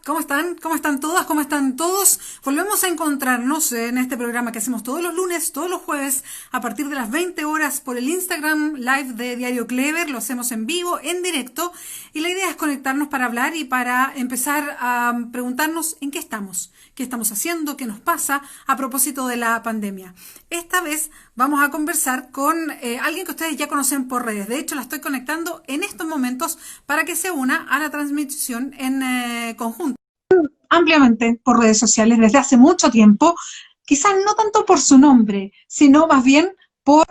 ¿Cómo están? ¿Cómo están todas? ¿Cómo están todos? Volvemos a encontrarnos en este programa que hacemos todos los lunes, todos los jueves, a partir de las 20 horas por el Instagram Live de Diario Clever. Lo hacemos en vivo, en directo, y la idea es conectarnos para hablar y para empezar a preguntarnos en qué estamos haciendo, qué nos pasa a propósito de la pandemia. Esta vez vamos a conversar con alguien que ustedes ya conocen por redes. De hecho, la estoy conectando en estos momentos para que se una a la transmisión en conjunto ampliamente por redes sociales desde hace mucho tiempo, quizás no tanto por su nombre, sino más bien por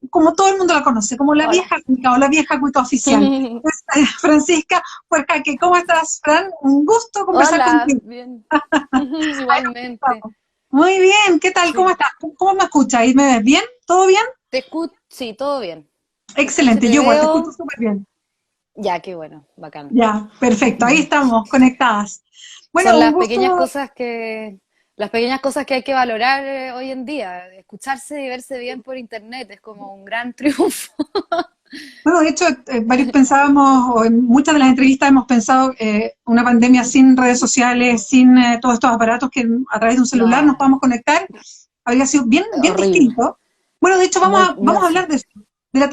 como todo el mundo la conoce, como la Hola. vieja cuica o la vieja cuica oficial. Es, Francisca Puercaque, ¿cómo estás, Fran? Un gusto conversar Hola, contigo. bien. Ahí Igualmente. estamos. Muy bien, ¿qué tal? ¿Cómo Sí. estás? ¿Cómo me escuchas? ¿Y me ves bien? ¿Todo bien? Te escucho, sí, todo bien. Te escucho y Excelente, te yo igual te escucho veo. súper bien. Ya, qué bueno, bacán. Ya, perfecto, ahí estamos, conectadas. Son Bueno, un gusto. las pequeñas cosas que hay que valorar hoy en día. Escucharse y verse bien por internet es como un gran triunfo. Bueno, de hecho, varios pensábamos, o en muchas de las entrevistas hemos pensado, una pandemia sin redes sociales, sin todos estos aparatos que a través de un celular nos No, podamos conectar, habría sido bien, bien horrible. distinto. Bueno, de hecho, Muy, vamos muy a hablar feo. de la Ya.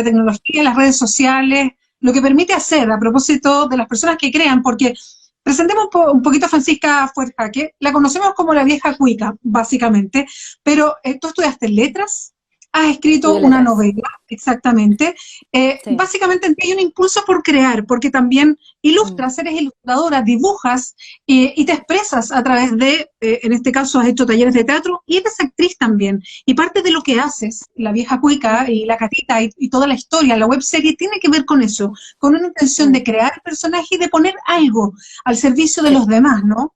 tecnología, las redes sociales, lo que permite hacer a propósito de las personas que crean, porque presentemos un poquito a Francisca Fuerjaque, la conocemos como la vieja cuica, básicamente, pero tú estudiaste letras, has escrito Estudio una letras. novela, exactamente. Sí. Básicamente en ti hay un impulso por crear, porque también Mm. ilustras, eres ilustradora, dibujas y te expresas a través de, en este caso has hecho talleres de teatro y eres actriz también. Y parte de lo que haces, La Vieja Cuica y Mm. La Catita y toda la historia, la webserie, tiene que ver con eso, con una intención Mm. de crear el personaje y de poner algo al servicio de Sí, los demás, ¿no?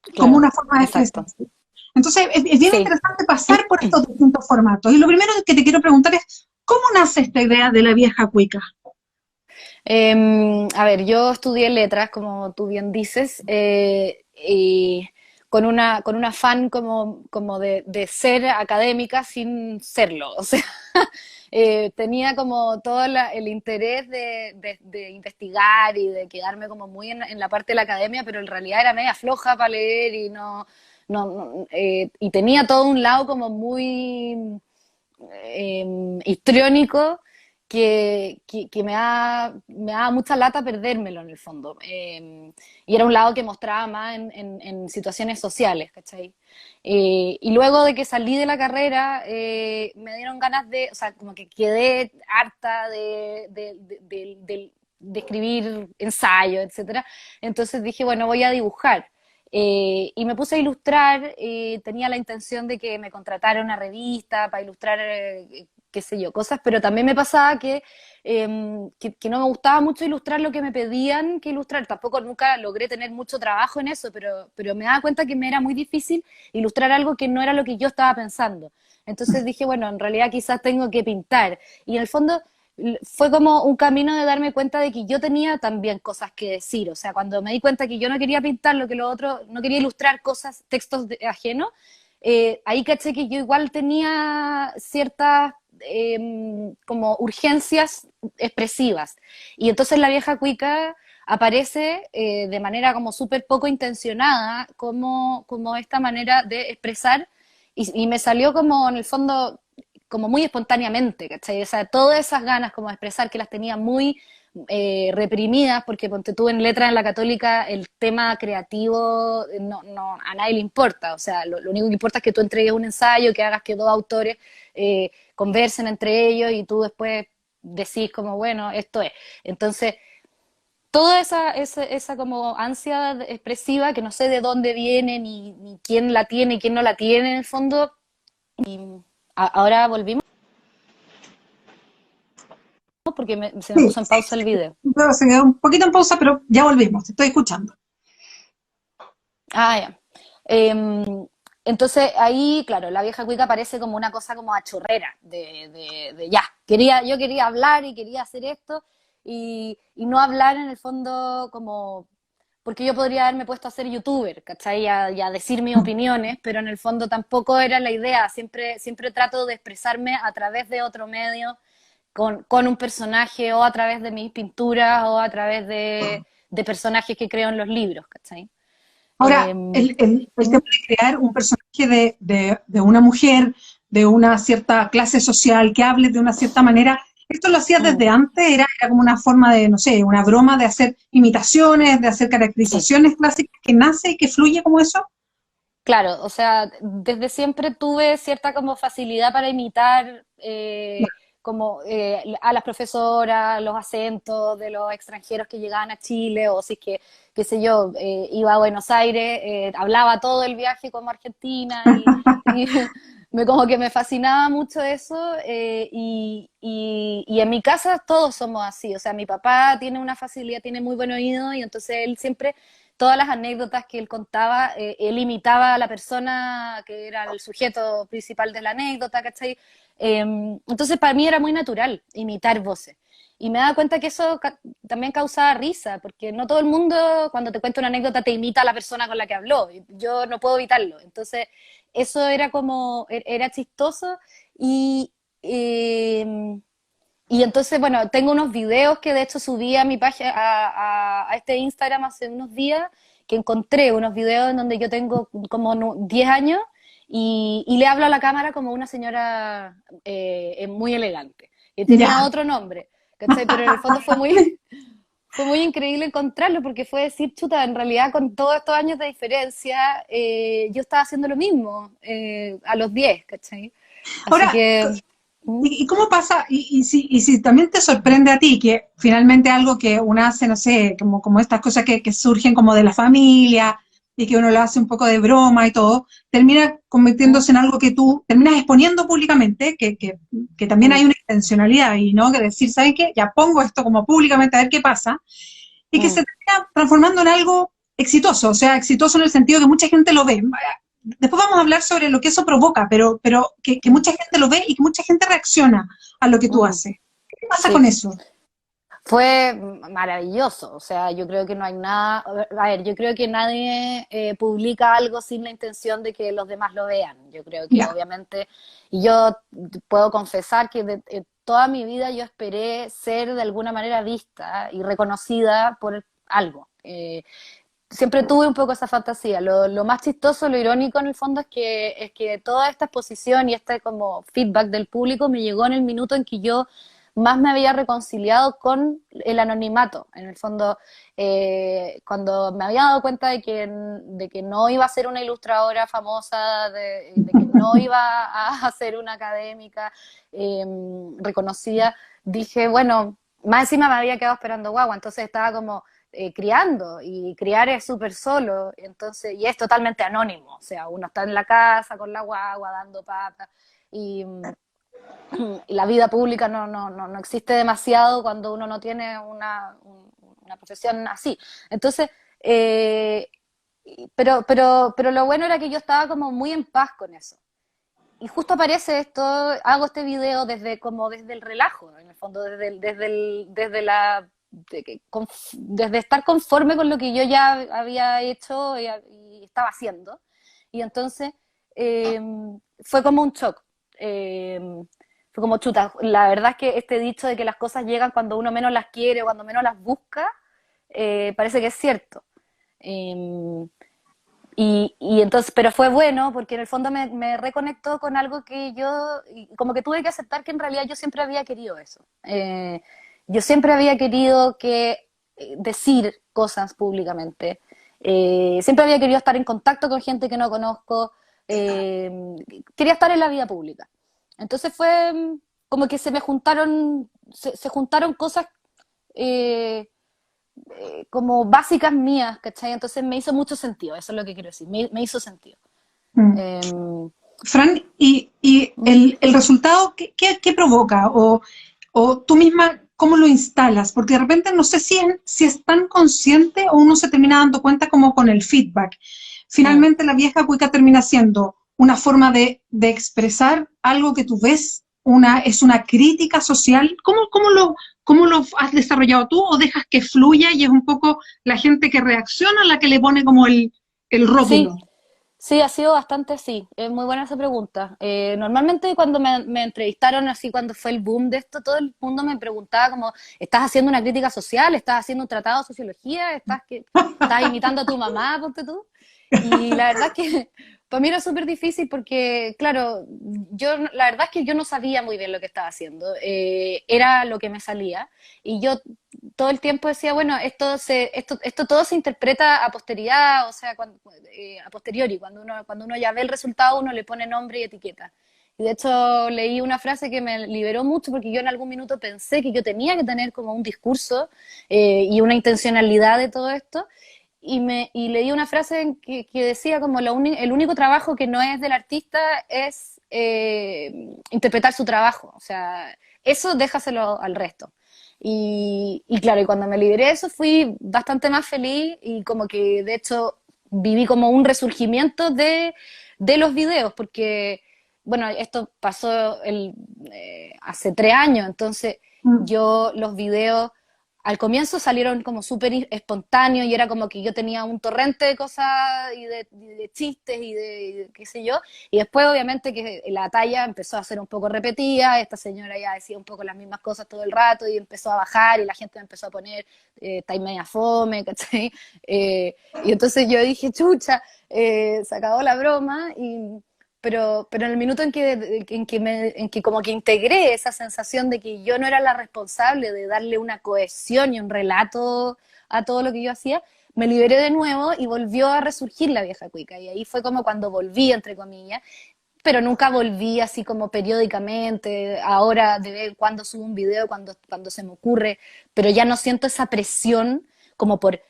Como claro. una forma de Exacto. expresarse. Entonces, es bien Sí. interesante pasar por estos distintos formatos. Y lo primero que te quiero preguntar es, ¿cómo nace esta idea de la vieja cuica? A ver, yo estudié letras, como tú bien dices, y con un afán como de ser académica sin serlo. O sea, tenía como todo el interés de investigar y de quedarme como muy en la parte de la academia, pero en realidad era media floja para leer y y tenía todo un lado como muy histriónico que me da mucha lata perdérmelo en el fondo. Y era un lado que mostraba más en situaciones sociales, ¿cachai? Y luego de que salí de la carrera, me dieron ganas o sea, como que quedé harta de escribir ensayos, etcétera. Entonces dije, bueno, voy a dibujar. Y me puse a ilustrar, tenía la intención de que me contratara una revista para ilustrar, qué sé yo, cosas, pero también me pasaba que no me gustaba mucho ilustrar lo que me pedían que ilustrar. Tampoco nunca logré tener mucho trabajo en eso, pero me daba cuenta que me era muy difícil ilustrar algo que no era lo que yo estaba pensando. Entonces dije, bueno, en realidad quizás tengo que pintar. Y en el fondo fue como un camino de darme cuenta de que yo tenía también cosas que decir. O sea, cuando me di cuenta que yo no quería pintar lo que lo otro, no quería ilustrar cosas, textos ajenos, ahí caché que yo igual tenía ciertas como urgencias expresivas. Y entonces la vieja cuica aparece de manera como súper poco intencionada, como esta manera de expresar, y me salió como en el fondo como muy espontáneamente, ¿cachai? O sea, todas esas ganas como de expresar que las tenía muy reprimidas, porque ponte tú en Letras en la Católica, el tema creativo a nadie le importa, o sea, lo único que importa es que tú entregues un ensayo, que hagas que dos autores conversen entre ellos y tú después decís como, bueno, esto es. Entonces, toda esa como ansia expresiva que no sé de dónde viene, ni quién la tiene y quién no la tiene en el fondo, ahora volvimos porque se me Sí, puso en sí, pausa el video. luego se quedó un poquito en pausa, pero ya volvimos, te estoy escuchando. Ah, ya. Entonces ahí, claro, la vieja cuica parece como una cosa como achorrera, de ya, yo quería hablar y quería hacer esto, y no hablar en el fondo como, porque yo podría haberme puesto a ser youtuber, ¿cachai? Y a decir mis opiniones, pero en el fondo tampoco era la idea, siempre trato de expresarme a través de otro medio, con un personaje o a través de mis pinturas o a través de personajes que creo en los libros, ¿cachai? Ahora, el tema de crear un personaje de una mujer, de una cierta clase social, que hable de una cierta manera, ¿esto lo hacías mm, desde antes? ¿Era como una forma de, no sé, una broma de hacer imitaciones, de hacer sí. caracterizaciones clásicas que nace y que fluye como eso? Claro, o sea, desde siempre tuve cierta como facilidad para imitar como a las profesoras, los acentos de los extranjeros que llegaban a Chile, o si es que, qué sé yo, iba a Buenos Aires, hablaba todo el viaje como argentina y como que me fascinaba mucho eso y en mi casa todos somos así, o sea, mi papá tiene una facilidad, tiene muy buen oído y entonces él siempre todas las anécdotas que él contaba, él imitaba a la persona que era el sujeto principal de la anécdota, ¿cachai? Entonces para mí era muy natural imitar voces. Y me daba cuenta que eso también causaba risa, porque no todo el mundo cuando te cuenta una anécdota te imita a la persona con la que habló. Yo no puedo evitarlo. Entonces eso era como, era chistoso y... eh, y entonces, bueno, tengo unos videos que de hecho subí a mi página, a este Instagram hace unos días, que encontré unos videos en donde yo tengo como 10 años y le hablo a la cámara como una señora muy elegante. Y tenía Ya. otro nombre, ¿cachai? Pero en el fondo fue muy, fue muy increíble encontrarlo porque fue decir, chuta, en realidad con todos estos años de diferencia, yo estaba haciendo lo mismo a los 10, ¿cachai? Así Ahora, que... ¿mm? ¿y cómo pasa? Y si también te sorprende a ti que finalmente algo que uno hace, no sé, como estas cosas que surgen como de la familia y que uno lo hace un poco de broma y todo, termina ¿Mm? convirtiéndose en algo que tú terminas exponiendo públicamente, que también hay ¿Mm? una intencionalidad y no que decir, ¿saben qué? Ya pongo esto como públicamente a ver qué pasa y que se ¿Mm? termina transformando en algo exitoso, o sea, exitoso en el sentido que mucha gente lo ve. Después vamos a hablar sobre lo que eso provoca, pero que ¿Mm? mucha gente lo ve y que mucha gente reacciona a lo que tú ¿Mm? haces. ¿Qué pasa con Sí, eso? fue maravilloso. O sea, yo creo que no hay nada. A ver, yo creo que nadie publica algo sin la intención de que los demás lo vean. Yo creo que Ya. obviamente, y yo puedo confesar que toda mi vida yo esperé ser de alguna manera vista y reconocida por algo. Siempre tuve un poco esa fantasía. Lo más chistoso, lo irónico en el fondo es que toda esta exposición y este como feedback del público me llegó en el minuto en que yo más me había reconciliado con el anonimato. En el fondo, cuando me había dado cuenta de que no iba a ser una ilustradora famosa, de que no iba a ser una académica reconocida, dije, bueno, más encima me había quedado esperando guagua, entonces estaba como criando, y criar es súper solo, entonces, y es totalmente anónimo, o sea, uno está en la casa con la guagua dando papas, y, y la vida pública no existe demasiado cuando uno no tiene una profesión así. Entonces, pero lo bueno era que yo estaba como muy en paz con eso. Y justo aparece esto, hago este video desde como desde el relajo, en el fondo, desde la desde estar conforme con lo que yo ya había hecho y estaba haciendo. Y entonces eh, fue como un shock. Eh, Fue como chuta. La verdad es que este dicho de que las cosas llegan cuando uno menos las quiere o cuando menos las busca, parece que es cierto. Eh, y entonces, pero fue bueno porque en el fondo me reconectó con algo que yo, como que tuve que aceptar que en realidad yo siempre había querido eso. Yo siempre había querido decir cosas públicamente. Siempre había querido estar en contacto con gente que no conozco. eh, Quería estar en la vida pública. Entonces fue como que se me juntaron, se juntaron cosas eh, como básicas mías, ¿cachai? Entonces me hizo mucho sentido, eso es lo que quiero decir, me hizo sentido. Mm. Eh, Fran, y el resultado, ¿qué provoca? O tú misma, ¿cómo lo instalas? Porque de repente no sé si es tan consciente o uno se termina dando cuenta como con el feedback. mm, Finalmente la vieja cuica termina siendo una forma de expresar algo que tú ves, es una crítica social. ¿Cómo lo has desarrollado tú o dejas que fluya y es un poco la gente que reacciona la que le pone como el sí, rótulo? Sí, ha sido bastante así. Es muy buena esa pregunta. Normalmente cuando me entrevistaron así, cuando fue el boom de esto, todo el mundo me preguntaba como, ¿estás haciendo una crítica social? ¿Estás haciendo un tratado de sociología? ¿Estás imitando a tu mamá, ponte tú? Y la verdad es que para mí era súper difícil porque, claro, la verdad es que yo no sabía muy bien lo que estaba haciendo. Era lo que me salía. Y yo todo el tiempo decía, bueno, esto todo se interpreta a posteridad, o sea, a posteriori, cuando uno ya ve el resultado, uno le pone nombre y etiqueta. Y de hecho leí una frase que me liberó mucho porque yo en algún minuto pensé que yo tenía que tener como un discurso y una intencionalidad de todo esto. Y leí una frase que decía como el único trabajo que no es del artista es interpretar su trabajo. O sea, eso déjaselo al resto. Y claro, y cuando me liberé de eso fui bastante más feliz y como que de hecho viví como un resurgimiento de los videos, porque bueno, esto pasó hace 3 años, entonces Mm. yo los videos al comienzo salieron como súper espontáneos y era como que yo tenía un torrente de cosas y de chistes y de qué sé yo, y después obviamente que la talla empezó a ser un poco repetida, esta señora ya decía un poco las mismas cosas todo el rato y empezó a bajar y la gente me empezó a poner está media fome, ¿cachai? Y entonces yo dije, chucha, se acabó la broma pero en el minuto en que como que integré esa sensación de que yo no era la responsable de darle una cohesión y un relato a todo lo que yo hacía, me liberé de nuevo y volvió a resurgir la vieja cuica. Y ahí fue como cuando volví, entre comillas, pero nunca volví así como periódicamente. Ahora de vez en cuando subo un video cuando se me ocurre, pero ya no siento esa presión como por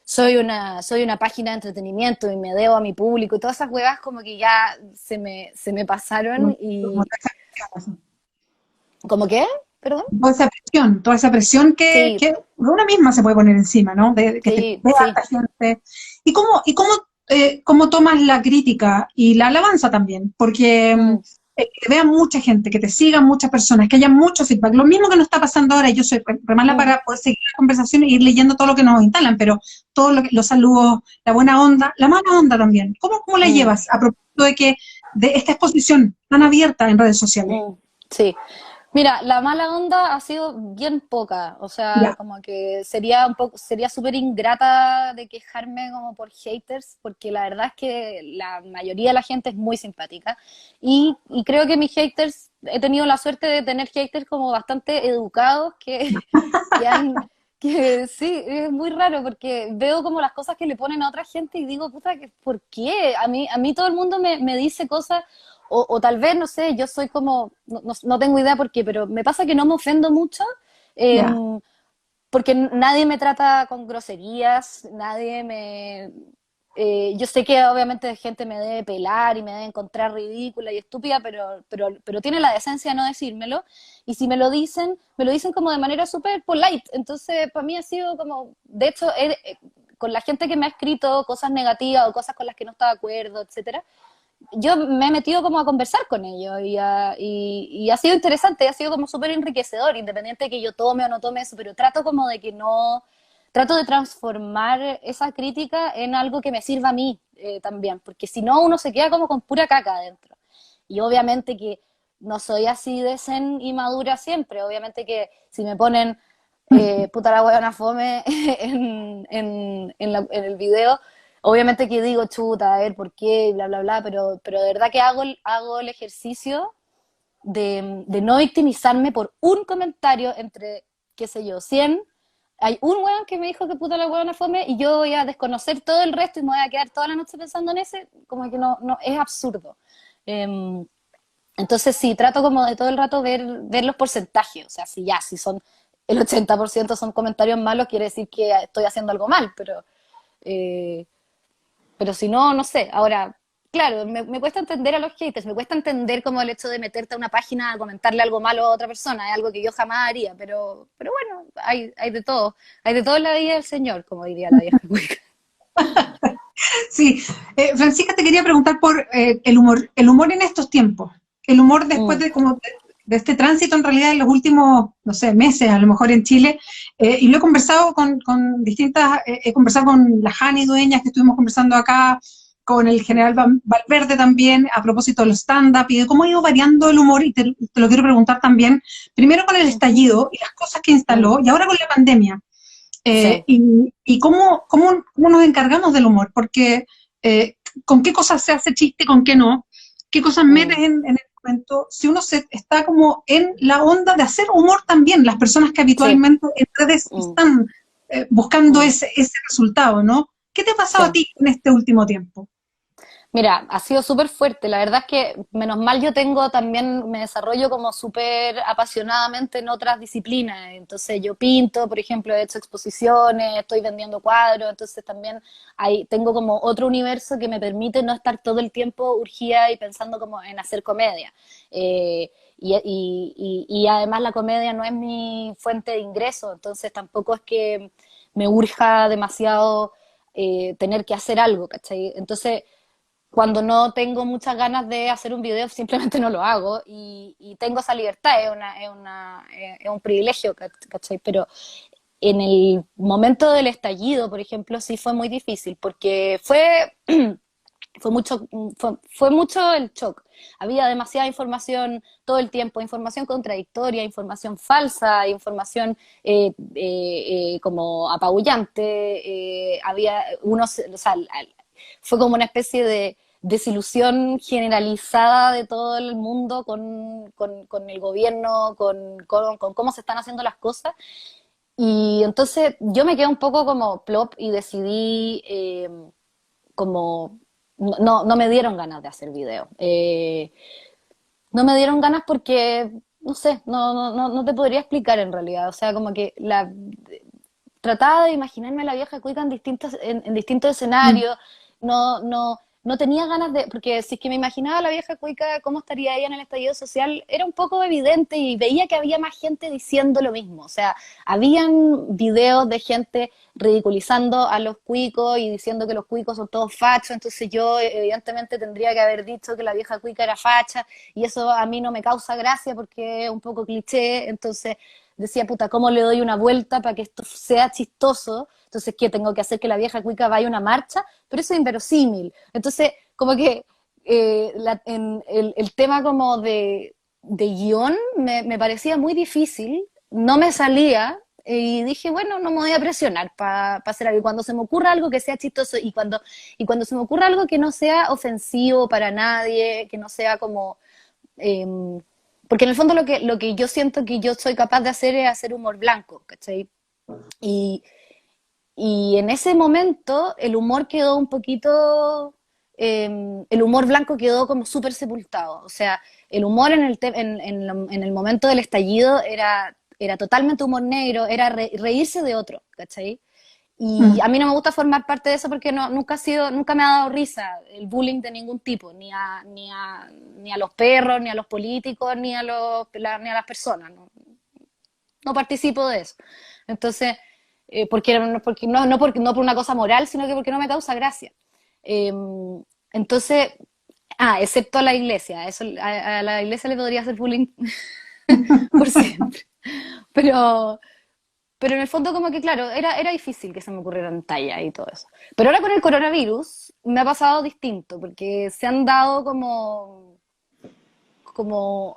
soy una página de entretenimiento y me debo a mi público y todas esas huevas como que ya se me pasaron Como y ¿como qué? ¿Perdón? toda esa presión Sí, que una misma se puede poner encima, ¿no? De que te sí, vea sí. esta gente. ¿Y cómo tomas la crítica y la alabanza también? Porque Mm, que te vea mucha gente, que te sigan muchas personas, que haya mucho feedback. Lo mismo que nos está pasando ahora, y yo soy re mala mm, para poder seguir la conversación e ir leyendo todo lo que nos instalan, pero los saludos, la buena onda, la mala onda también. ¿Cómo la mm, llevas a propósito de esta exposición tan abierta en redes sociales? mm, sí. Mira, la mala onda ha sido bien poca, o sea, Ya. como que sería súper ingrata de quejarme como por haters, porque la verdad es que la mayoría de la gente es muy simpática y creo que mis haters, he tenido la suerte de tener haters como bastante educados que han, que sí, es muy raro porque veo como las cosas que le ponen a otra gente y digo, puta, ¿por qué? A mí todo el mundo me dice cosas o tal vez, no sé, yo soy como, no tengo idea por qué, pero me pasa que no me ofendo mucho, eh, Ya. porque nadie me trata con groserías, yo sé que obviamente gente me debe pelar y me debe encontrar ridícula y estúpida, pero tiene la decencia de no decírmelo, y si me lo dicen como de manera súper polite, entonces para mí ha sido como, de hecho, con la gente que me ha escrito cosas negativas o cosas con las que no estaba de acuerdo, etcétera, yo me he metido como a conversar con ellos y ha sido interesante, ha sido como súper enriquecedor, independiente de que yo tome o no tome eso, pero trato como de que no, trato de transformar esa crítica en algo que me sirva a mí también, porque si no uno se queda como con pura caca adentro. Y obviamente que no soy así de zen y madura siempre, obviamente que si me ponen puta la huevona fome en el video, obviamente que digo, chuta, a ver, ¿por qué? Bla, bla, bla, pero de verdad que hago el ejercicio de no victimizarme por un comentario entre, qué sé yo, 100. Hay un weón que me dijo que puta la huevona fome y yo voy a desconocer todo el resto y me voy a quedar toda la noche pensando en ese, como que no, es absurdo. Eh, entonces sí, trato como de todo el rato ver los porcentajes, o sea, si son el 80% son comentarios malos, quiere decir que estoy haciendo algo mal, eh, pero si no, no sé. Ahora, claro, me cuesta entender a los haters, me cuesta entender como el hecho de meterte a una página a comentarle algo malo a otra persona, es algo que yo jamás haría, pero bueno, hay de todo en la vida del Señor, como diría la vieja cuica. Sí, Francisca, te quería preguntar por el humor en estos tiempos, el humor después Mm, de este tránsito en realidad en los últimos, no sé, meses, a lo mejor en Chile, y lo he conversado con distintas, he conversado con la Jani Dueñas, que estuvimos conversando acá, con el general Valverde también, a propósito del stand-up y de cómo ha ido variando el humor, y te lo quiero preguntar también, primero con el estallido y las cosas que instaló, y ahora con la pandemia. Sí. Y cómo nos encargamos del humor, porque con qué cosas se hace chiste, con qué no, qué cosas metes en el momento, si uno está como en la onda de hacer humor también, las personas que Sí. habitualmente en redes están buscando ese resultado, ¿no? ¿Qué te ha pasado a Sí. ti en este último tiempo? Mira, ha sido súper fuerte. La verdad es que, menos mal, yo tengo también, me desarrollo como súper apasionadamente en otras disciplinas. Entonces, yo pinto, por ejemplo, he hecho exposiciones, estoy vendiendo cuadros. Entonces, también tengo como otro universo que me permite no estar todo el tiempo urgida y pensando como en hacer comedia. Y además, la comedia no es mi fuente de ingreso. Entonces, tampoco es que me urja demasiado tener que hacer algo, ¿cachai? Entonces, cuando no tengo muchas ganas de hacer un video, simplemente no lo hago y tengo esa libertad, es un privilegio, ¿cachai? Pero en el momento del estallido, por ejemplo, sí fue muy difícil porque fue mucho el shock. Había demasiada información todo el tiempo, información contradictoria, información falsa, información como apabullante. Había unos, o sea, fue como una especie de desilusión generalizada de todo el mundo con el gobierno, con cómo se están haciendo las cosas. Y entonces yo me quedé un poco como plop y decidí como no me dieron ganas de hacer video. No me dieron ganas porque, no sé, no te podría explicar en realidad. O sea, como que trataba de imaginarme a la vieja cuica en distintos Mm. escenarios. No tenía ganas de, porque si es que me imaginaba a la vieja cuica cómo estaría ella en el estallido social, era un poco evidente y veía que había más gente diciendo lo mismo. O sea, habían videos de gente ridiculizando a los cuicos y diciendo que los cuicos son todos fachos, entonces yo evidentemente tendría que haber dicho que la vieja cuica era facha, y eso a mí no me causa gracia porque es un poco cliché. Entonces decía, puta, ¿cómo le doy una vuelta para que esto sea chistoso? Entonces, ¿qué tengo que hacer? Que la vieja cuica vaya a una marcha, pero eso es inverosímil. Entonces, como que el tema como de guión me parecía muy difícil, no me salía, y dije, bueno, no me voy a presionar para hacer algo. Y cuando se me ocurra algo que sea chistoso y cuando se me ocurra algo que no sea ofensivo para nadie, que no sea como... Eh, porque en el fondo lo que yo siento que yo soy capaz de hacer es hacer humor blanco, ¿cachai? Y, y en ese momento el humor quedó un poquito, el humor blanco quedó como súper sepultado. O sea, el humor en el momento del estallido era totalmente humor negro, era reírse de otro, ¿cachai? Y Mm. a mí no me gusta formar parte de eso porque nunca me ha dado risa el bullying de ningún tipo, ni a los perros, ni a los políticos, ni a las personas. No participo de eso. Entonces, no por una cosa moral, sino que porque no me causa gracia. Eh, entonces, excepto a la iglesia, eso, a la iglesia le podría hacer bullying por siempre. Pero, pero en el fondo como que, claro, era difícil que se me ocurrieran tallas y todo eso. Pero ahora con el coronavirus me ha pasado distinto, porque se han dado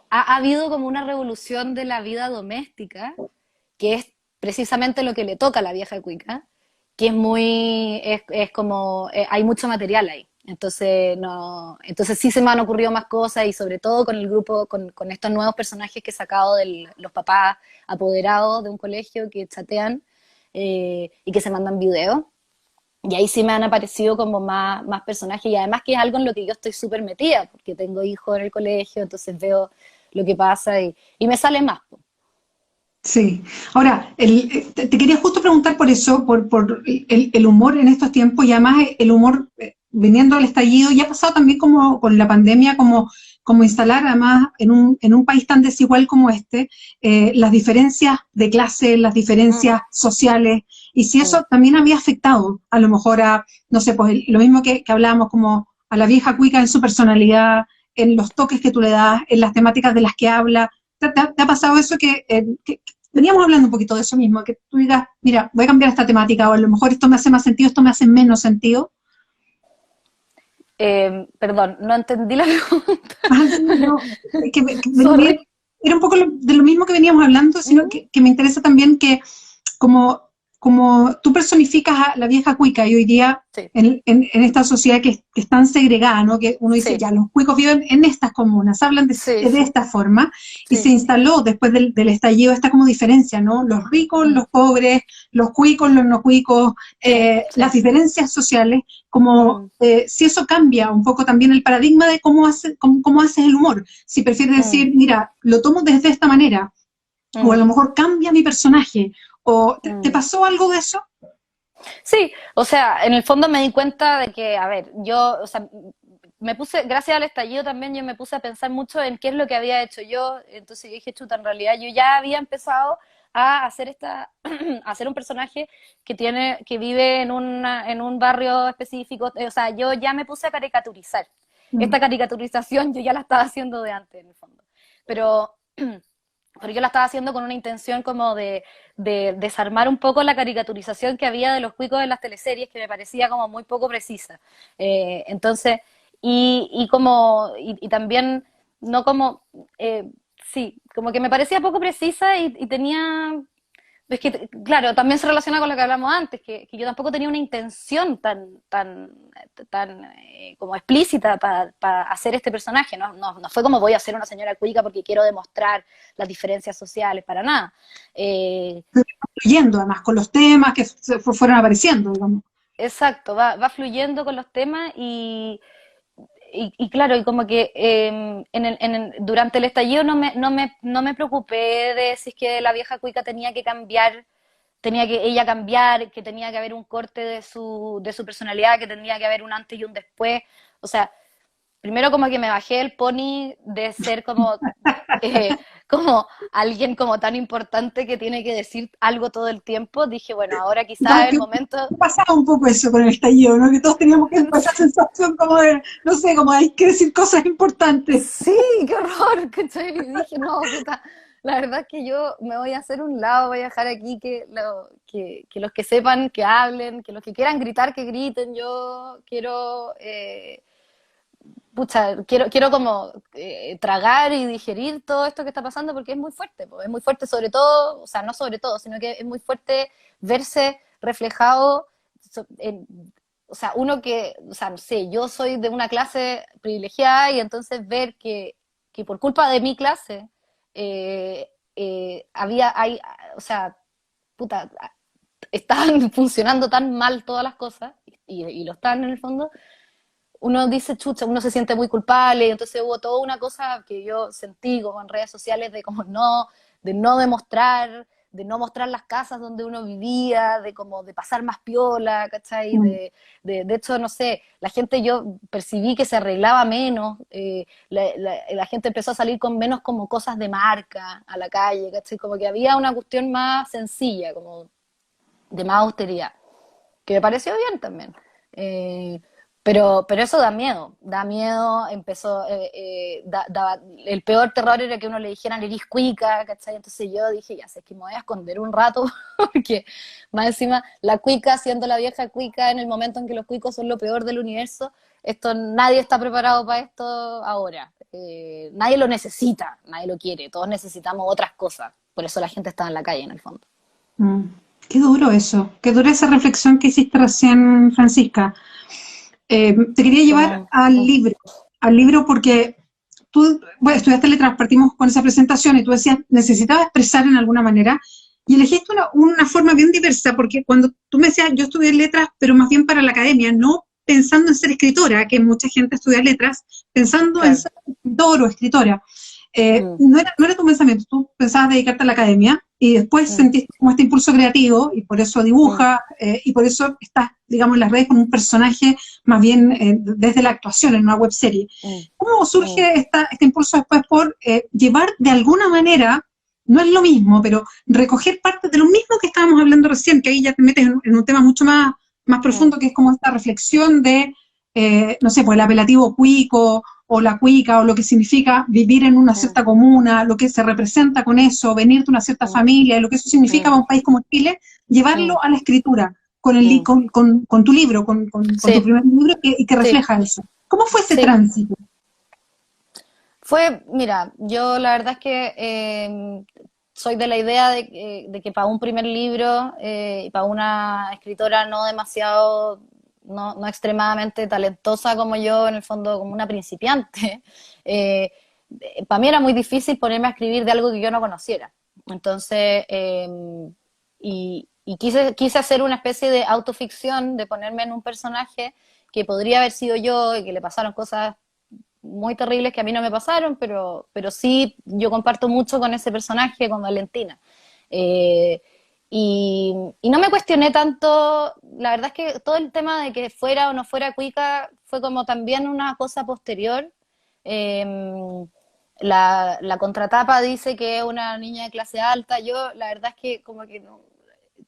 ha habido como una revolución de la vida doméstica, que es precisamente lo que le toca a la vieja cuica, que es como, hay mucho material ahí. Entonces, no, entonces sí se me han ocurrido más cosas, y sobre todo con el grupo, con estos nuevos personajes que he sacado de los papás apoderados de un colegio que chatean y que se mandan videos. Y ahí sí me han aparecido como más personajes, y además que es algo en lo que yo estoy súper metida, porque tengo hijos en el colegio, entonces veo lo que pasa y me sale más. Po. Sí. Ahora, te quería justo preguntar por eso, por el humor en estos tiempos, y además el humor viniendo al estallido, y ha pasado también como con la pandemia, como instalar además en un país tan desigual como este, las diferencias de clase, las Mm, diferencias sociales, y si mm, eso también había afectado a lo mejor a, no sé, pues lo mismo que hablábamos como a la vieja cuica en su personalidad, en los toques que tú le das, en las temáticas de las que habla. ¿Te ha pasado eso que veníamos hablando un poquito de eso mismo, que tú digas, mira, voy a cambiar esta temática, o a lo mejor esto me hace más sentido, esto me hace menos sentido? Perdón, no entendí la pregunta. Ah, no, Sorry. era un poco de lo mismo que veníamos hablando, sino Ujú. que me interesa también que como, como tú personificas a la vieja cuica y hoy día Sí, en esta sociedad que es tan segregada, ¿no? Que uno dice, sí, ya, los cuicos viven en estas comunas, hablan sí, de sí, esta forma, y se sí. instaló después del estallido esta como diferencia, ¿no? Los ricos, Mm, los pobres, los cuicos, los no cuicos, sí, las sí. diferencias sociales, como Mm, si eso cambia un poco también el paradigma de cómo haces el humor. Si prefieres mm, decir, mira, lo tomo desde esta manera, o a mm, lo mejor cambia mi personaje, o ¿te mm. pasó algo de eso? Sí, o sea, en el fondo me di cuenta de que, a ver, yo, o sea, me puse, gracias al estallido también, yo me puse a pensar mucho en qué es lo que había hecho yo, entonces yo dije, chuta, en realidad yo ya había empezado a hacer a hacer un personaje que vive en un barrio específico, o sea, yo ya me puse a caricaturizar. Esta Mm. caricaturización yo ya la estaba haciendo de antes, en el fondo. Pero pero yo la estaba haciendo con una intención como de desarmar un poco la caricaturización que había de los cuicos en las teleseries, que me parecía como muy poco precisa. Entonces, y también, no como, sí, como que me parecía poco precisa y tenía es que, claro, también se relaciona con lo que hablamos antes, que yo tampoco tenía una intención tan como explícita para hacer este personaje. No fue como voy a ser una señora cuica porque quiero demostrar las diferencias sociales, para nada. Eh, Fluyendo además con los temas que fueron apareciendo, digamos. exacto, va fluyendo con los temas y claro, y como que durante el estallido no me preocupé de si es que la vieja cuica tenía que cambiar, tenía que ella cambiar, que tenía que haber un corte de su personalidad, que tenía que haber un antes y un después. O sea, primero como que me bajé el pony de ser eh, como alguien como tan importante que tiene que decir algo todo el tiempo. Dije, bueno, ahora quizás es el Que momento. pasaba un poco eso con el estallido, ¿no? Que todos teníamos que esa sensación como de, no sé, como hay que decir cosas importantes. Sí, qué horror, ¿cachai? Y dije, no, puta, la verdad es que yo me voy a hacer un lado, voy a dejar aquí que los que sepan, que hablen, que los que quieran gritar, que griten. Yo quiero, pucha, quiero como tragar y digerir todo esto que está pasando porque es muy fuerte, pues, es muy fuerte sobre todo, o sea, no sobre todo, sino que es muy fuerte verse reflejado en, o sea, uno que, o sea, no sé, yo soy de una clase privilegiada y entonces ver que por culpa de mi clase o sea, puta, estaban funcionando tan mal todas las cosas y lo están en el fondo, uno dice, chucha, uno se siente muy culpable, y entonces hubo toda una cosa que yo sentí como en redes sociales de como no, de no demostrar, de no mostrar las casas donde uno vivía, de como de pasar más piola, ¿cachai? Mm. De hecho, no sé, la gente yo percibí que se arreglaba menos, la gente empezó a salir con menos como cosas de marca a la calle, ¿cachai? Como que había una cuestión más sencilla, como de más austeridad que me pareció bien también. Eh, pero eso da miedo, empezó, el peor terror era que uno le dijeran eres cuica, ¿cachai? Entonces yo dije, ya sé que me voy a esconder un rato, porque más encima la cuica siendo la vieja cuica en el momento en que los cuicos son lo peor del universo, esto nadie está preparado para esto ahora. Nadie lo necesita, nadie lo quiere, todos necesitamos otras cosas, por eso la gente está en la calle en el fondo. Mm. Qué duro eso, qué dura esa reflexión que hiciste recién, Francisca. Te quería llevar Como, al libro porque tú, bueno, estudiaste letras, partimos con esa presentación y tú decías, necesitaba expresar en alguna manera y elegiste una forma bien diversa porque cuando tú me decías, yo estudié letras, pero más bien para la academia, no pensando en ser escritora, que mucha gente estudia letras, pensando en claro. ser escritor o escritora. Mm, No era tu pensamiento, tú pensabas dedicarte a la academia y después mm, sentiste como este impulso creativo y por eso mm, dibujas y por eso estás, digamos, en las redes como un personaje más bien desde la actuación en una web serie. mm, ¿Cómo mm, surge este impulso después por llevar de alguna manera, no es lo mismo, pero recoger parte de lo mismo que estábamos hablando recién, que ahí ya te metes en un tema mucho más mm, profundo, que es como esta reflexión de, no sé, pues el apelativo cuico o la cuica o lo que significa vivir en una mm, cierta comuna, lo que se representa con eso, venir de una cierta mm, familia, y lo que eso significa mm, para un país como Chile, mm, llevarlo a la escritura con, mm. con tu libro, con tu Sí, primer libro y que sí, refleja eso. ¿Cómo fue ese Sí. tránsito? Mira, yo la verdad es que soy de la idea de que para un primer libro, y para una escritora no demasiado, no extremadamente talentosa como yo, en el fondo como una principiante, eh, para mí era muy difícil ponerme a escribir de algo que yo no conociera. Entonces, y quise hacer una especie de autoficción, de ponerme en un personaje que podría haber sido yo y que le pasaron cosas muy terribles que a mí no me pasaron, pero sí yo comparto mucho con ese personaje, con Valentina. Eh, y no me cuestioné tanto, la verdad es que todo el tema de que fuera o no fuera cuica fue como también una cosa posterior. Eh, la contratapa dice que es una niña de clase alta, yo la verdad es que como que no,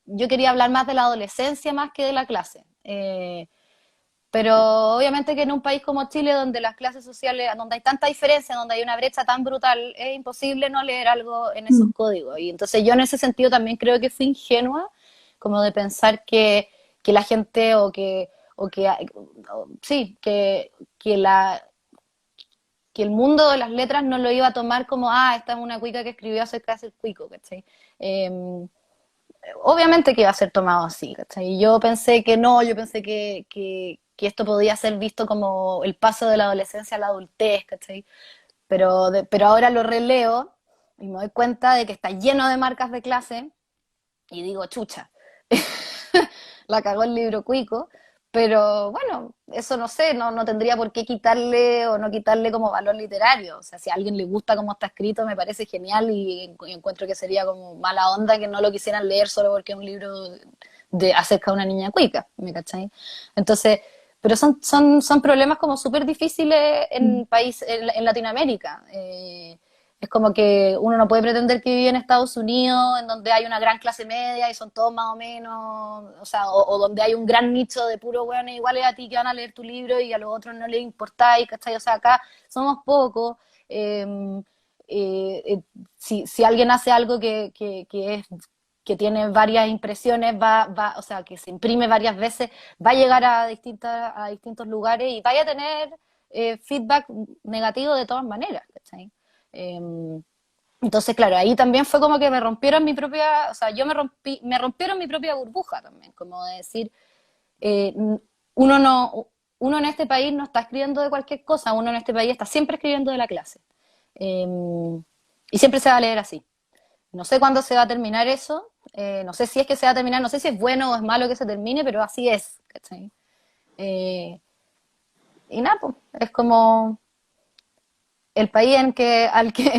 yo quería hablar más de la adolescencia más que de la clase. Pero obviamente que en un país como Chile, donde las clases sociales, donde hay tanta diferencia, donde hay una brecha tan brutal, es imposible no leer algo en esos Mm. códigos. Y entonces yo en ese sentido también creo que fui ingenua, como de pensar que la gente sí, que el mundo de las letras no lo iba a tomar como, esta es una cuica que escribió acerca del cuico, ¿cachai? Obviamente que iba a ser tomado así, ¿cachai? Y yo pensé que no, yo pensé que esto podía ser visto como el paso de la adolescencia a la adultez, ¿cachai? Pero ahora lo releo y me doy cuenta de que está lleno de marcas de clase y digo, chucha, la cagó el libro cuico, pero bueno, eso no sé, no tendría por qué quitarle o no quitarle como valor literario. O sea, si a alguien le gusta cómo está escrito, me parece genial y encuentro que sería como mala onda que no lo quisieran leer solo porque es un libro acerca de una niña cuica, ¿me cachai? Entonces, pero son problemas como súper difíciles Mm. en Latinoamérica. Es como que uno no puede pretender que vive en Estados Unidos, en donde hay una gran clase media y son todos más o menos, o sea, o donde hay un gran nicho de puros hueones iguales a ti que van a leer tu libro y a los otros no les importáis, ¿cachai? O sea, acá somos pocos. eh, si alguien hace algo que tiene varias impresiones, o sea, que se imprime varias veces, va a llegar a distintos lugares y vaya a tener feedback negativo de todas maneras, ¿cachai? Eh, entonces, claro, ahí también fue como que me rompieron mi propia, o sea, me rompieron mi propia burbuja también, como de decir, eh, uno no, uno en este país no está escribiendo de cualquier cosa, uno en este país está siempre escribiendo de la clase. Eh, y siempre se va a leer así. No sé cuándo se va a terminar eso, no sé si es que se va a terminar, no sé si es bueno o es malo que se termine, pero así es, ¿cachai? Eh, y nada, pues, es como el país en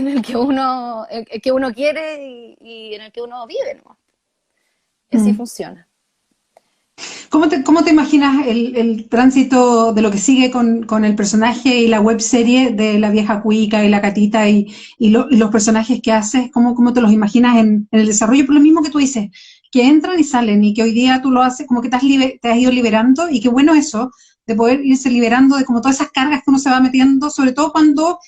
el que uno quiere y en el que uno vive, ¿no? Y así Mm. funciona. ¿Cómo te imaginas el tránsito de lo que sigue con el personaje y la web serie de la vieja cuica y la catita y los personajes que haces? ¿Cómo te los imaginas en el desarrollo? Por lo mismo que tú dices, que entran y salen y que hoy día tú lo haces como que te has ido liberando y qué bueno eso, de poder irse liberando de como todas esas cargas que uno se va metiendo, sobre todo cuando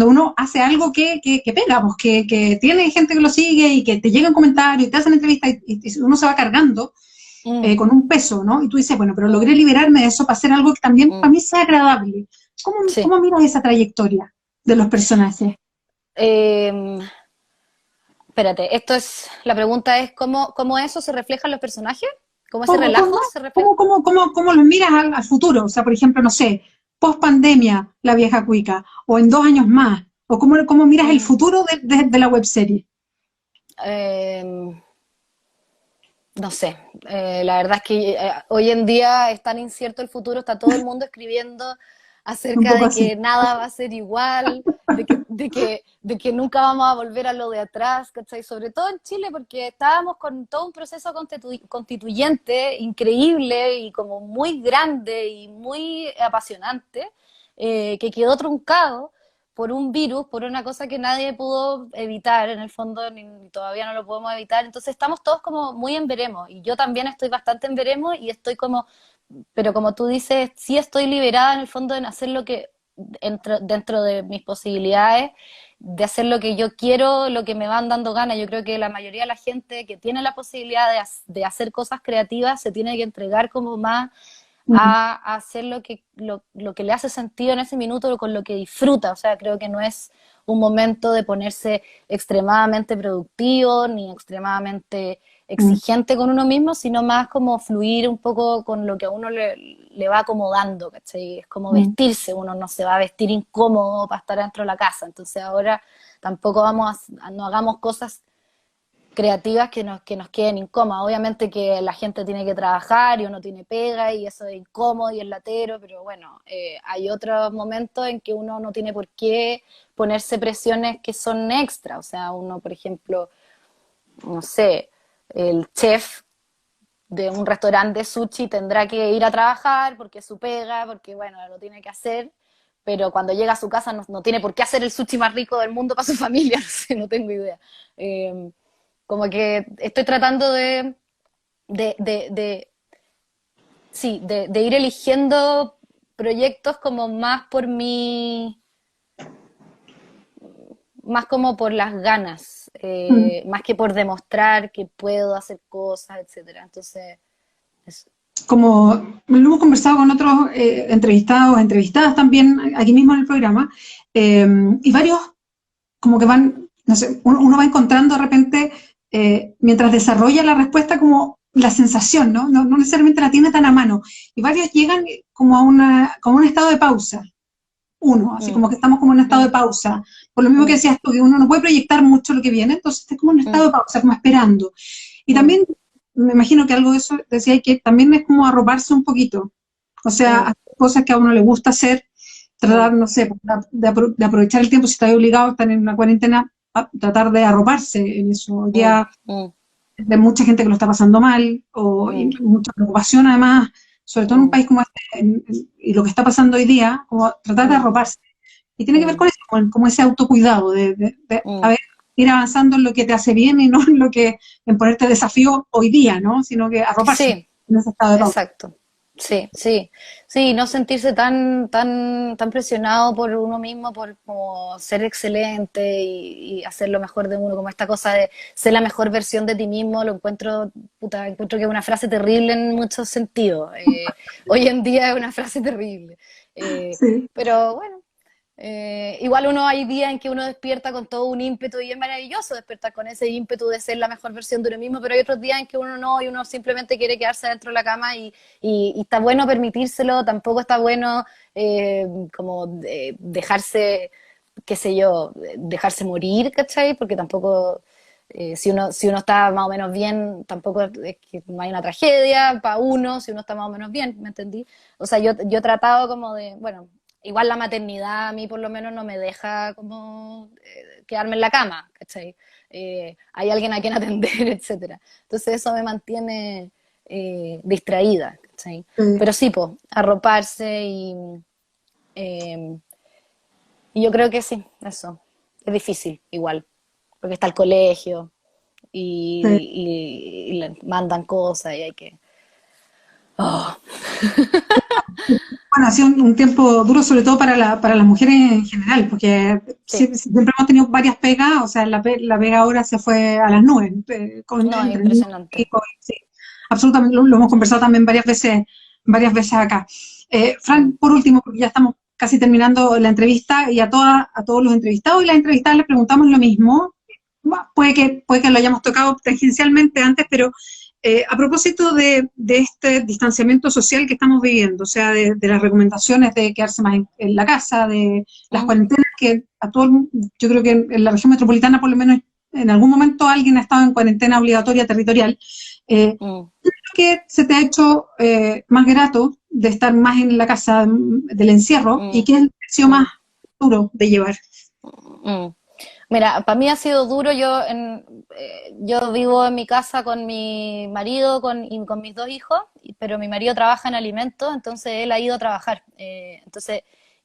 uno hace algo que pega, pues, que tiene gente que lo sigue y que te llegan comentarios y te hacen entrevistas y uno se va cargando Mm, con un peso, ¿no? Y tú dices, bueno, pero logré mm, liberarme de eso para hacer algo que también para mm. mí sea agradable. Sí. ¿Cómo miras esa trayectoria de los personajes? Eh, espérate, la pregunta es ¿cómo eso se refleja en los personajes? ¿Cómo ese ¿Cómo, cómo, relajo se refleja? cómo los miras al futuro? O sea, por ejemplo, no sé, post pandemia, la vieja cuica, o en 2 años más, o cómo miras el Mm, futuro de la webserie. eh, no sé, la verdad es que hoy en día es tan incierto el futuro, está todo el mundo escribiendo Un acerca poco de así. que nada va a ser igual, de que nunca vamos a volver a lo de atrás, ¿cachai? Sobre todo en Chile, porque estábamos con todo un proceso constituyente increíble y como muy grande y muy apasionante, que quedó truncado por un virus, por una cosa que nadie pudo evitar, en el fondo ni todavía no lo podemos evitar, entonces estamos todos como muy en veremos, y yo también estoy bastante en veremos y estoy como, pero como tú dices, sí estoy liberada en el fondo en hacer lo que, dentro de mis posibilidades, de hacer lo que yo quiero, lo que me van dando ganas. Yo creo que la mayoría de la gente que tiene la posibilidad de hacer cosas creativas se tiene que entregar como más Mm, a hacer lo que le hace sentido en ese minuto, con lo que disfruta. O sea, creo que no es un momento de ponerse extremadamente productivo ni extremadamente mm, exigente con uno mismo, sino más como fluir un poco con lo que a uno le va acomodando, ¿cachai? Es como mm. vestirse, uno no se va a vestir incómodo para estar dentro de la casa, entonces ahora tampoco no hagamos cosas creativas que nos queden incómodas. Obviamente que la gente tiene que trabajar y uno tiene pega y eso es incómodo y es latero, pero bueno, hay otros momentos en que uno no tiene por qué ponerse presiones que son extra. O sea, uno, por ejemplo, no sé, el chef de un restaurante de sushi tendrá que ir a trabajar porque es su pega, porque bueno, lo tiene que hacer, pero cuando llega a su casa no tiene por qué hacer el sushi más rico del mundo para su familia, no sé, no tengo idea. Eh, Como que estoy tratando de, de, de sí, de ir eligiendo proyectos como más por mí, más como por las ganas, Mm. más que por demostrar que puedo hacer cosas, etcétera. Entonces, eso. Como lo hemos conversado con otros entrevistados, entrevistadas también aquí mismo en el programa, eh, y varios como que van, no sé, uno va encontrando de repente, mientras desarrolla la respuesta, como la sensación, ¿no? No necesariamente la tiene tan a mano. Y varios llegan como a como un estado de pausa, uno, así Mm, como que estamos como en un estado de mm, pausa. Por lo mismo que mm, decías tú, que uno no puede proyectar mucho lo que viene, entonces está como en un estado mm, de pausa, como esperando. Y mm, también me imagino que algo de eso decía que también es como arroparse un poquito. O sea, mm, hacer cosas que a uno le gusta hacer, mm, tratar, no sé, de aprovechar el tiempo si está obligado, estar en una cuarentena, tratar de arroparse en eso. Hoy mm, día mm, de mucha gente que lo está pasando mal, y mm, mucha preocupación además, sobre todo en un mm, país como este, y lo que está pasando hoy día, como tratar de mm, arroparse. Y tiene que ver mm, con eso, con como ese autocuidado, a mm. ver, ir avanzando en lo que te hace bien y no en lo que, en ponerte desafío hoy día, ¿no? Sino que arroparse Sí, en ese estado de pausa. exacto. Sí, sí, sí, no sentirse tan presionado por uno mismo, por como ser excelente y hacer lo mejor de uno, como esta cosa de ser la mejor versión de ti mismo, lo encuentro, puta, encuentro que es una frase terrible en muchos sentidos. Hoy en día es una frase terrible. Eh, Sí. pero bueno, igual uno hay días en que uno despierta con todo un ímpetu y es maravilloso despertar con ese ímpetu de ser la mejor versión de uno mismo, pero hay otros días en que uno no y uno simplemente quiere quedarse dentro de la cama y está bueno permitírselo, tampoco está bueno como dejarse, qué sé yo, dejarse morir, ¿cachai? Porque tampoco, si uno está más o menos bien, tampoco es que no hay una tragedia para uno, si uno está más o menos bien, ¿me entendí? O sea, yo he tratado como de, bueno, igual la maternidad a mí por lo menos no me deja como quedarme en la cama, ¿cachai? Hay alguien a quien atender, etcétera. Entonces eso me mantiene distraída, ¿cachai? Sí. Pero sí, pues, arroparse eh, y yo creo que sí, eso. Es difícil igual, porque está el colegio Sí. y le mandan cosas y hay que... Oh, Bueno, ha sido un tiempo duro, sobre todo para, para las mujeres en general, porque sí, siempre hemos tenido varias pegas, o sea, la pega ahora se fue a las nubes, no, es entre niños y impresionante. COVID, sí. Absolutamente, lo hemos conversado también varias veces acá. Mm, Fran, por último, porque ya estamos casi terminando la entrevista, y a todos los entrevistados y las entrevistadas les preguntamos lo mismo. Bueno, puede que lo hayamos tocado tangencialmente antes, pero a propósito de este distanciamiento social que estamos viviendo, o sea, de las recomendaciones de quedarse más en la casa, de las mm, cuarentenas que yo creo que en la región metropolitana por lo menos en algún momento alguien ha estado en cuarentena obligatoria territorial, mm, ¿qué es lo que se te ha hecho más grato de estar más en la casa del encierro, y mm, qué es lo que ha sido más mm, duro de llevar? mm. Mira, para mí ha sido duro. Yo vivo en mi casa con mi marido y con mis dos hijos, pero mi marido trabaja en alimentos, entonces él ha ido a trabajar.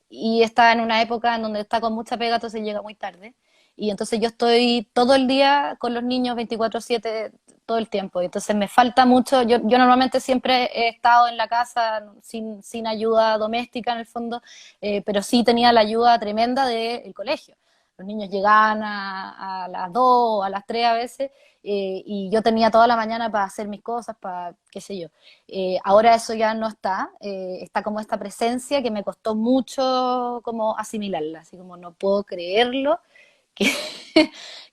Y está en una época en donde está con mucha pega, entonces llega muy tarde. Y entonces yo estoy todo el día con los niños 24/7 todo el tiempo. Y entonces me falta mucho. Yo normalmente siempre he estado en la casa sin ayuda doméstica en el fondo, pero sí tenía la ayuda tremenda del colegio. los niños llegaban a las 2, a las 3 a veces, y yo tenía toda la mañana para hacer mis cosas, para qué sé yo. Ahora eso ya no está, está como esta presencia que me costó mucho como asimilarla, así como no puedo creerlo, que,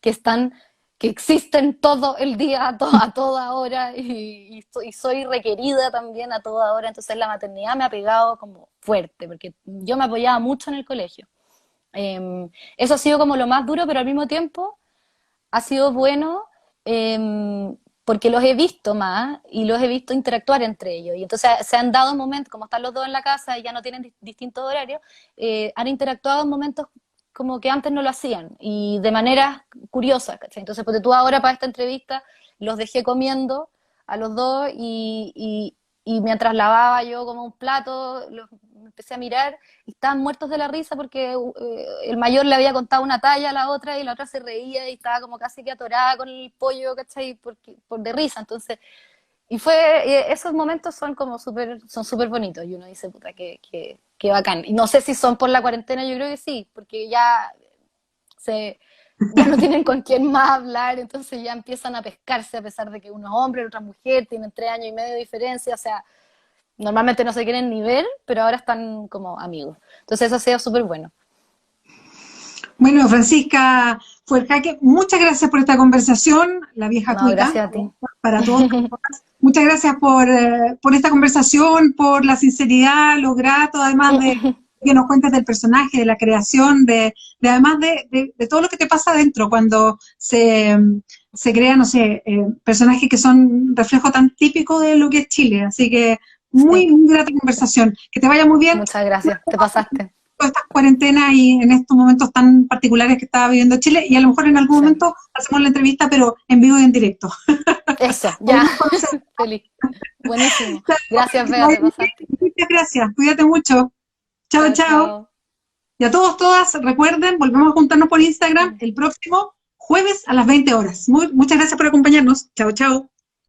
que están, que existen todo el día, a toda hora, y soy requerida también a toda hora, entonces la maternidad me ha pegado como fuerte, porque yo me apoyaba mucho en el colegio. Eso ha sido como lo más duro, pero al mismo tiempo ha sido bueno, porque los he visto más y los he visto interactuar entre ellos. Y entonces se han dado momentos, como están los dos en la casa y ya no tienen distintos horarios, han interactuado en momentos como que antes no lo hacían y de maneras curiosas, ¿cachai? Entonces, pues tú ahora para esta entrevista los dejé comiendo a los dos y mientras lavaba yo como un plato, los empecé a mirar y estaban muertos de la risa porque el mayor le había contado una talla a la otra y la otra se reía y estaba como casi que atorada con el pollo, ¿cachai? Por de risa, entonces, y esos momentos son como son súper bonitos y uno dice, puta, qué bacán. Y no sé si son por la cuarentena, yo creo que sí, porque se, ya no tienen con quién más hablar, entonces ya empiezan a pescarse a pesar de que uno es hombre, la otra mujer, tienen 3 años y medio de diferencia, o sea, normalmente no se quieren ni ver, pero ahora están como amigos. Entonces eso ha sido súper bueno. Bueno, Francisca Fuerjaque, muchas gracias por esta conversación, la vieja No, cuica, gracias a ti. para todos. Muchas gracias por esta conversación, por la sinceridad, lo grato, además de que nos cuentes del personaje, de la creación, además de todo lo que te pasa adentro cuando se crean, no sé, personajes que son reflejo tan típico de lo que es Chile. Así que muy, Sí. muy grata conversación. Que te vaya muy bien. Muchas gracias, te pasaste. Todas estas cuarentenas y en estos momentos tan particulares que está viviendo Chile, y a lo mejor en algún Sí. momento hacemos la entrevista, pero en vivo y en directo. Eso, ya. Feliz. Buenísimo. Gracias, Bea, te pasaste. Muchas gracias, cuídate mucho. Chao, Chao, chao. chao. Y a todos, todas, recuerden, volvemos a juntarnos por Instagram el próximo jueves a las 20 horas. Muchas gracias por acompañarnos. Chao, chao.